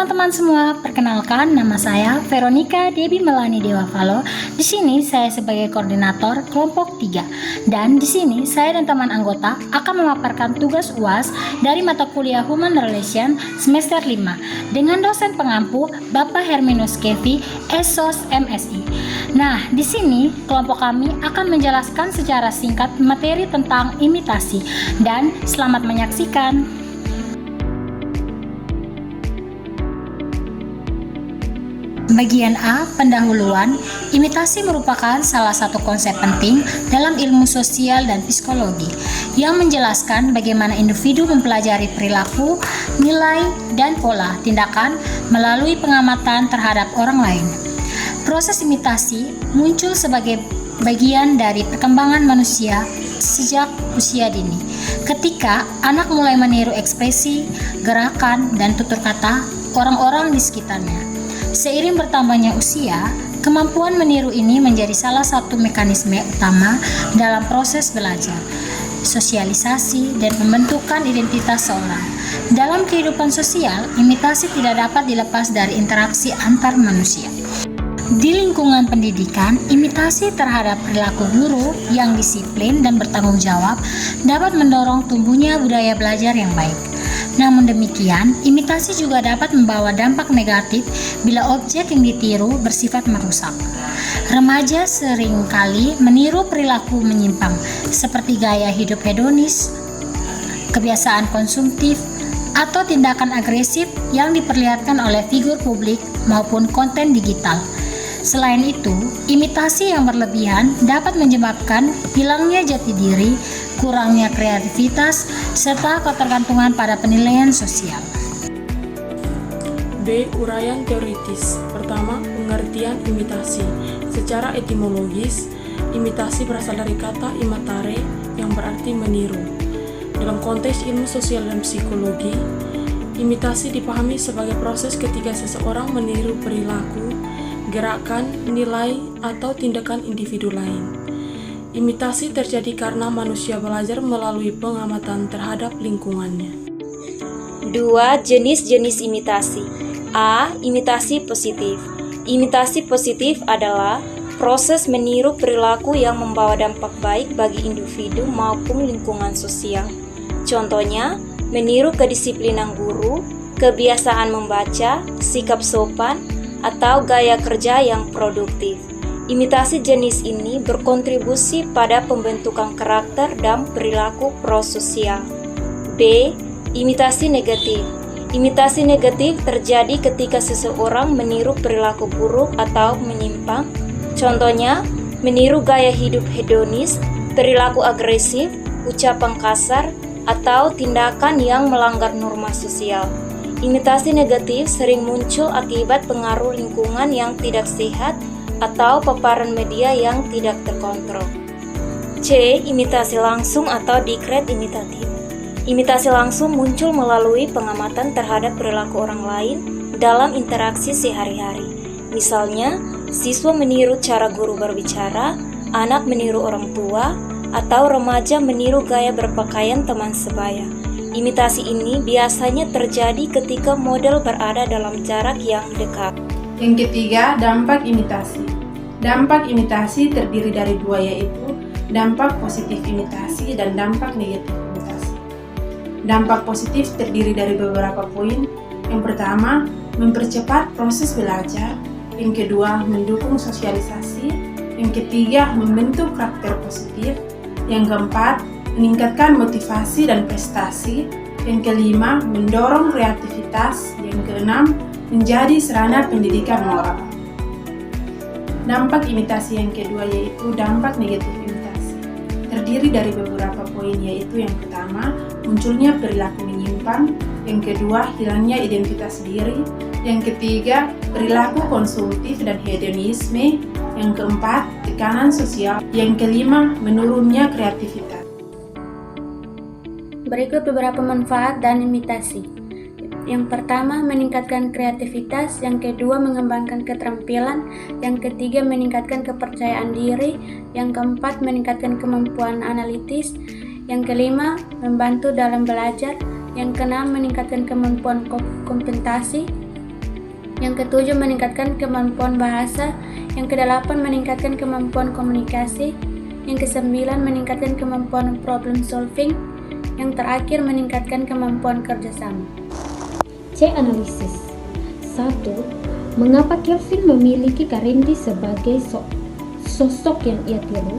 teman-teman semua, perkenalkan nama saya Veronica Debbie Melani Dewavalo. Di sini saya sebagai koordinator kelompok 3 dan di sini saya dan teman anggota akan memaparkan tugas UAS dari mata kuliah Human Relation semester 5 dengan dosen pengampu Bapak Herminus Kevi, SOS MSI. Nah, di sini kelompok kami akan menjelaskan secara singkat materi tentang imitasi dan selamat menyaksikan. Bagian A, pendahuluan. Imitasi merupakan salah satu konsep penting dalam ilmu sosial dan psikologi yang menjelaskan bagaimana individu mempelajari perilaku, nilai, dan pola tindakan melalui pengamatan terhadap orang lain. Proses imitasi muncul sebagai bagian dari perkembangan manusia sejak usia dini. Ketika anak mulai meniru ekspresi, gerakan, dan tutur kata orang-orang di sekitarnya. Seiring bertambahnya usia, kemampuan meniru ini menjadi salah satu mekanisme utama dalam proses belajar, sosialisasi, dan pembentukan identitas seorang. Dalam kehidupan sosial, imitasi tidak dapat dilepas dari interaksi antar manusia. Di lingkungan pendidikan, imitasi terhadap perilaku guru yang disiplin dan bertanggung jawab dapat mendorong tumbuhnya budaya belajar yang baik. Namun demikian, imitasi juga dapat membawa dampak negatif bila objek yang ditiru bersifat merusak. Remaja seringkali meniru perilaku menyimpang, seperti gaya hidup hedonis, kebiasaan konsumtif, atau tindakan agresif yang diperlihatkan oleh figur publik maupun konten digital. Selain itu, imitasi yang berlebihan dapat menyebabkan hilangnya jati diri, kurangnya kreativitas, serta ketergantungan pada penilaian sosial. B. Uraian teoritis. Pertama, pengertian imitasi. Secara etimologis, imitasi berasal dari kata imitare yang berarti meniru. Dalam konteks ilmu sosial dan psikologi, imitasi dipahami sebagai proses ketika seseorang meniru perilaku, gerakan, nilai, atau tindakan individu lain. Imitasi terjadi karena manusia belajar melalui pengamatan terhadap lingkungannya. 2. Jenis-jenis imitasi. A. Imitasi positif. Imitasi positif adalah proses meniru perilaku yang membawa dampak baik bagi individu maupun lingkungan sosial. Contohnya, meniru kedisiplinan guru, kebiasaan membaca, sikap sopan, atau gaya kerja yang produktif. Imitasi jenis ini berkontribusi pada pembentukan karakter dan perilaku prososial. B. Imitasi negatif. Imitasi negatif terjadi ketika seseorang meniru perilaku buruk atau menyimpang. Contohnya, meniru gaya hidup hedonis, perilaku agresif, ucapan kasar, atau tindakan yang melanggar norma sosial. Imitasi negatif sering muncul akibat pengaruh lingkungan yang tidak sehat atau paparan media yang tidak terkontrol. C. Imitasi langsung atau dekret imitatif. Imitasi langsung muncul melalui pengamatan terhadap perilaku orang lain dalam interaksi sehari-hari. Misalnya, siswa meniru cara guru berbicara, anak meniru orang tua, atau remaja meniru gaya berpakaian teman sebaya. Imitasi ini biasanya terjadi ketika model berada dalam jarak yang dekat. Yang ketiga, dampak imitasi. Dampak imitasi terdiri dari dua, yaitu dampak positif imitasi dan dampak negatif imitasi. Dampak positif terdiri dari beberapa poin. Yang pertama, mempercepat proses belajar. Yang kedua, mendukung sosialisasi. Yang ketiga, membentuk karakter positif. Yang keempat, meningkatkan motivasi dan prestasi. Yang kelima, mendorong kreativitas. Yang keenam, menjadi sarana pendidikan moral. Dampak imitasi yang kedua yaitu dampak negatif imitasi. Terdiri dari beberapa poin, yaitu yang pertama, munculnya perilaku menyimpang. Yang kedua, hilangnya identitas diri. Yang ketiga, perilaku konsumtif dan hedonisme. Yang keempat, tekanan sosial. Yang kelima, menurunnya kreativitas. Berikut beberapa manfaat dan imitasi. Yang pertama, meningkatkan kreativitas. Yang kedua, mengembangkan keterampilan. Yang ketiga, meningkatkan kepercayaan diri. Yang keempat, meningkatkan kemampuan analitis. Yang kelima, membantu dalam belajar. Yang keenam, meningkatkan kemampuan kompensasi. Yang ketujuh, meningkatkan kemampuan bahasa. Yang kedelapan, meningkatkan kemampuan komunikasi. Yang kesembilan, meningkatkan kemampuan problem solving. Yang terakhir, meningkatkan kemampuan kerjasama. C. Analisis. 1. Mengapa Kelvin memiliki Carendi sebagai sosok yang ia tiru?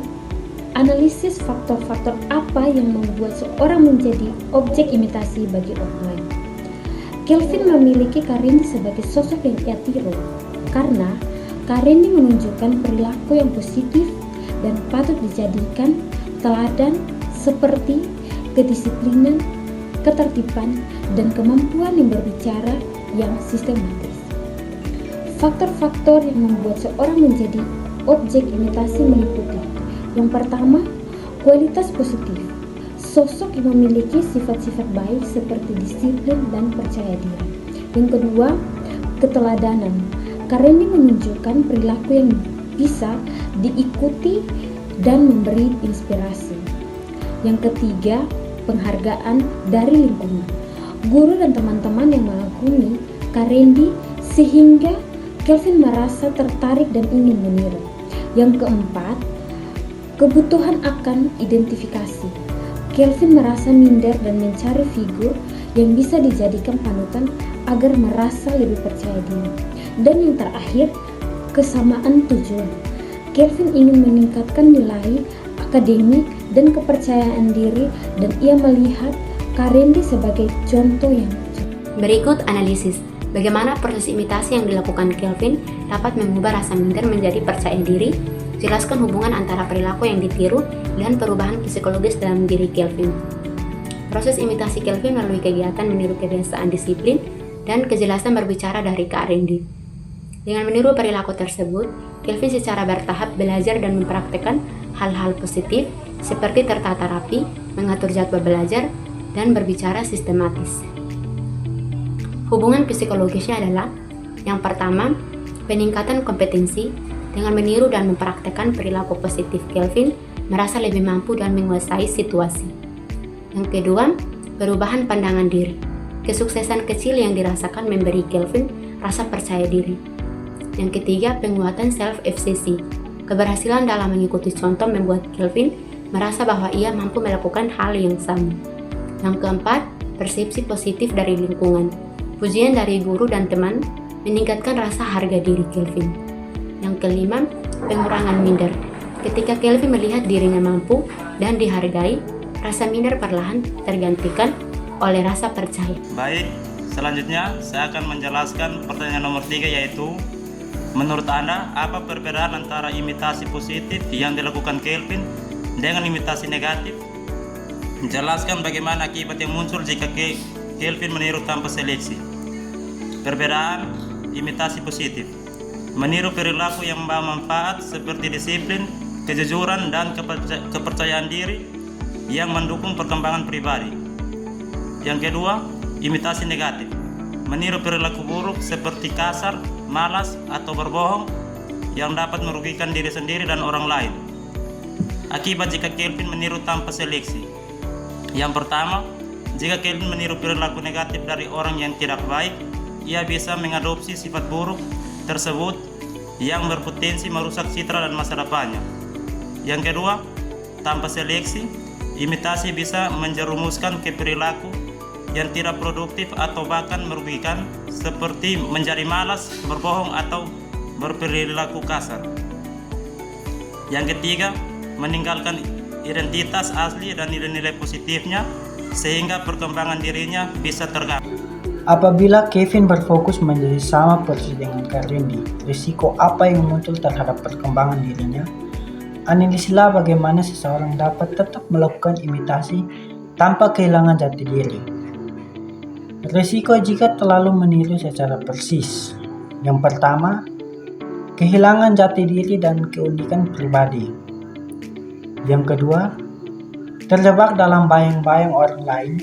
Analisis faktor-faktor apa yang membuat seorang menjadi objek imitasi bagi orang lain. Kelvin memiliki Carendi sebagai sosok yang ia tiru karena Carendi menunjukkan perilaku yang positif dan patut dijadikan teladan seperti kedisiplinan, ketertiban, dan kemampuan yang berbicara yang sistematis. Faktor-faktor yang membuat seorang menjadi objek imitasi meliputi: yang pertama, kualitas positif. Sosok yang memiliki sifat-sifat baik seperti disiplin dan percaya diri. Yang kedua, keteladanan. Carendi menunjukkan perilaku yang bisa diikuti dan memberi inspirasi. Yang ketiga, penghargaan dari lingkungan. Guru dan teman-teman yang mengagumi Carendi sehingga Kelvin merasa tertarik dan ingin meniru. Yang keempat, kebutuhan akan identifikasi. Kelvin merasa minder dan mencari figur yang bisa dijadikan panutan agar merasa lebih percaya diri. Dan yang terakhir, kesamaan tujuan. Kelvin ingin meningkatkan nilai akademik dan kepercayaan diri dan ia melihat Carendi sebagai contoh yang Berikut analisis bagaimana proses imitasi yang dilakukan Kelvin dapat mengubah rasa minder menjadi percaya diri. Jelaskan hubungan antara perilaku yang ditiru dan perubahan psikologis dalam diri Kelvin. Proses imitasi Kelvin melalui kegiatan meniru kebiasaan disiplin dan kejelasan berbicara dari Carendi. Dengan meniru perilaku tersebut, Kelvin secara bertahap belajar dan mempraktekkan hal-hal positif seperti tertata rapi, mengatur jadwal belajar, dan berbicara sistematis. Hubungan psikologisnya adalah: yang pertama, peningkatan kompetensi. Dengan meniru dan mempraktekkan perilaku positif, Kelvin merasa lebih mampu dan menguasai situasi. Yang kedua, perubahan pandangan diri. Kesuksesan kecil yang dirasakan memberi Kelvin rasa percaya diri. Yang ketiga, penguatan self-efficacy. Keberhasilan dalam mengikuti contoh membuat Kelvin merasa bahwa ia mampu melakukan hal yang sama. Yang keempat, persepsi positif dari lingkungan. Pujian dari guru dan teman meningkatkan rasa harga diri Kelvin. Yang kelima, pengurangan minder. Ketika Kelvin melihat dirinya mampu dan dihargai, rasa minder perlahan tergantikan oleh rasa percaya. Baik, selanjutnya saya akan menjelaskan pertanyaan nomor 3, yaitu menurut Anda apa perbedaan antara imitasi positif yang dilakukan Kelvin dengan imitasi negatif? Jelaskan bagaimana akibat yang muncul jika Kelvin meniru tanpa seleksi. Perbedaan imitasi positif: meniru perilaku yang membawa manfaat seperti disiplin, kejujuran, dan kepercayaan diri yang mendukung perkembangan pribadi. Yang kedua, imitasi negatif: meniru perilaku buruk seperti kasar, malas, atau berbohong yang dapat merugikan diri sendiri dan orang lain. Akibat jika Kelvin meniru tanpa seleksi: yang pertama, jika Kelvin meniru perilaku negatif dari orang yang tidak baik, ia bisa mengadopsi sifat buruk tersebut yang berpotensi merusak citra dan masa depannya. Yang kedua, tanpa seleksi, imitasi bisa menjerumuskan ke perilaku yang tidak produktif atau bahkan merugikan, seperti menjadi malas, berbohong, atau berperilaku kasar. Yang ketiga, meninggalkan identitas asli dan nilai-nilai positifnya sehingga perkembangan dirinya bisa terganggu. Apabila Kelvin berfokus menjadi sama persis dengan Carendi, risiko apa yang muncul terhadap perkembangan dirinya? Analisislah bagaimana seseorang dapat tetap melakukan imitasi tanpa kehilangan jati diri. Risiko jika terlalu meniru secara persis: yang pertama, kehilangan jati diri dan keunikan pribadi. Yang kedua, terjebak dalam bayang-bayang orang lain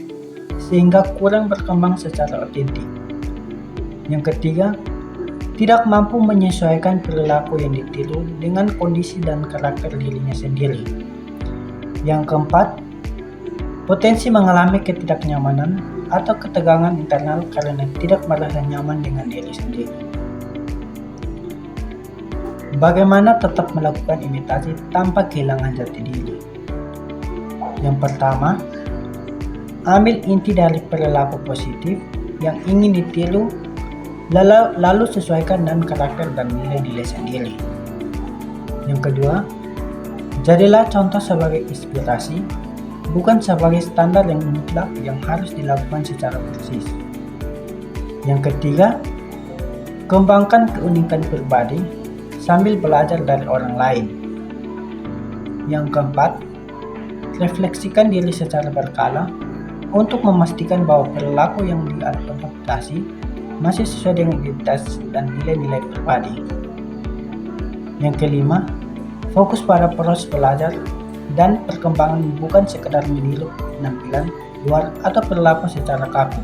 sehingga kurang berkembang secara otentik. Yang ketiga, tidak mampu menyesuaikan perilaku yang ditiru dengan kondisi dan karakter dirinya sendiri. Yang keempat, potensi mengalami ketidaknyamanan atau ketegangan internal karena tidak merasa nyaman dengan diri sendiri. Bagaimana tetap melakukan imitasi tanpa kehilangan jati diri? Yang pertama, ambil inti dari perilaku positif yang ingin ditiru, lalu sesuaikan dengan karakter dan nilai-nilai sendiri. Yang kedua, jadilah contoh sebagai inspirasi, bukan sebagai standar yang mutlak yang harus dilakukan secara persis. Yang ketiga, kembangkan keunikan pribadi sambil belajar dari orang lain. Yang keempat, refleksikan diri secara berkala untuk memastikan bahwa perilaku yang diadoptasi masih sesuai dengan identitas dan nilai-nilai pribadi. Yang kelima, fokus pada proses belajar dan perkembangan, bukan sekedar meniru penampilan luar atau perilaku secara kaku.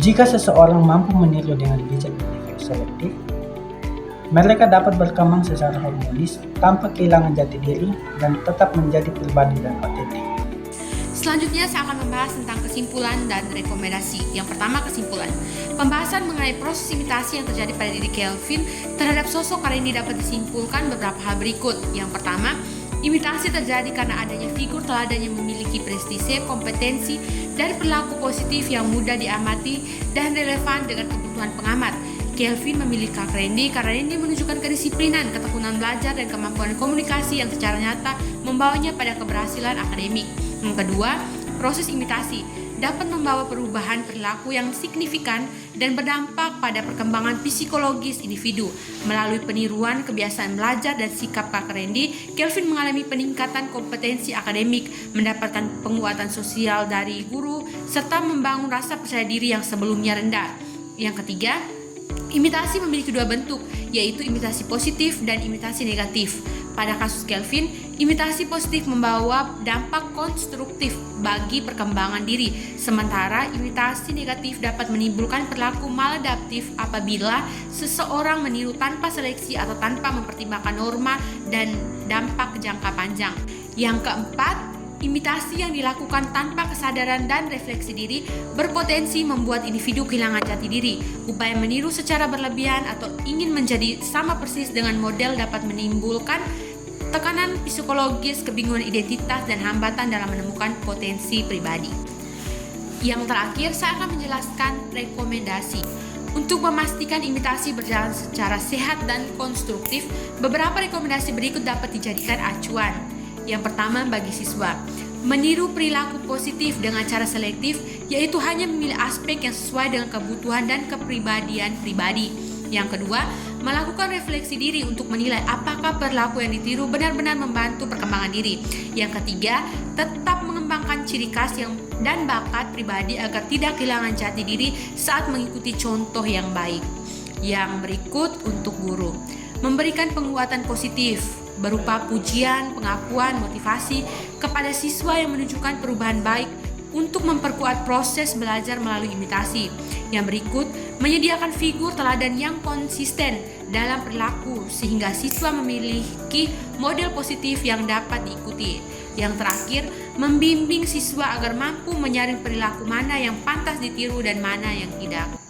Jika seseorang mampu meniru dengan bijak dan efek selektif, mereka dapat berkembang secara harmonis tanpa kehilangan jati diri dan tetap menjadi pribadi dan otentik. Selanjutnya saya akan membahas tentang kesimpulan dan rekomendasi. Yang pertama, kesimpulan. Pembahasan mengenai proses imitasi yang terjadi pada diri Kelvin terhadap sosok Karendi dapat disimpulkan beberapa hal berikut. Yang pertama, imitasi terjadi karena adanya figur teladan yang memiliki prestise, kompetensi, dan perilaku positif yang mudah diamati dan relevan dengan kebutuhan pengamat. Kelvin memilih Kak Randy karena Randy menunjukkan kedisiplinan, ketekunan belajar, dan kemampuan komunikasi yang secara nyata membawanya pada keberhasilan akademik. Yang kedua, proses imitasi dapat membawa perubahan perilaku yang signifikan dan berdampak pada perkembangan psikologis individu. Melalui peniruan kebiasaan belajar dan sikap Kak Randy, Kelvin mengalami peningkatan kompetensi akademik, mendapatkan penguatan sosial dari guru, serta membangun rasa percaya diri yang sebelumnya rendah. Yang ketiga, imitasi memiliki dua bentuk, yaitu imitasi positif dan imitasi negatif. Pada kasus Kelvin, imitasi positif membawa dampak konstruktif bagi perkembangan diri, sementara imitasi negatif dapat menimbulkan perilaku maladaptif apabila seseorang meniru tanpa seleksi atau tanpa mempertimbangkan norma dan dampak jangka panjang. Yang keempat, imitasi yang dilakukan tanpa kesadaran dan refleksi diri berpotensi membuat individu kehilangan jati diri. Upaya meniru secara berlebihan atau ingin menjadi sama persis dengan model dapat menimbulkan tekanan psikologis, kebingungan identitas, dan hambatan dalam menemukan potensi pribadi. Yang terakhir, saya akan menjelaskan rekomendasi. Untuk memastikan imitasi berjalan secara sehat dan konstruktif, beberapa rekomendasi berikut dapat dijadikan acuan. Yang pertama, bagi siswa, meniru perilaku positif dengan cara selektif, yaitu hanya memilih aspek yang sesuai dengan kebutuhan dan kepribadian pribadi. Yang kedua, melakukan refleksi diri untuk menilai apakah perilaku yang ditiru benar-benar membantu perkembangan diri. Yang ketiga, tetap mengembangkan ciri khas dan bakat pribadi agar tidak kehilangan jati diri saat mengikuti contoh yang baik. Yang berikut untuk guru, memberikan penguatan positif berupa pujian, pengakuan, motivasi kepada siswa yang menunjukkan perubahan baik untuk memperkuat proses belajar melalui imitasi. Yang berikut, menyediakan figur teladan yang konsisten dalam perilaku sehingga siswa memiliki model positif yang dapat diikuti. Yang terakhir, membimbing siswa agar mampu menyaring perilaku mana yang pantas ditiru dan mana yang tidak.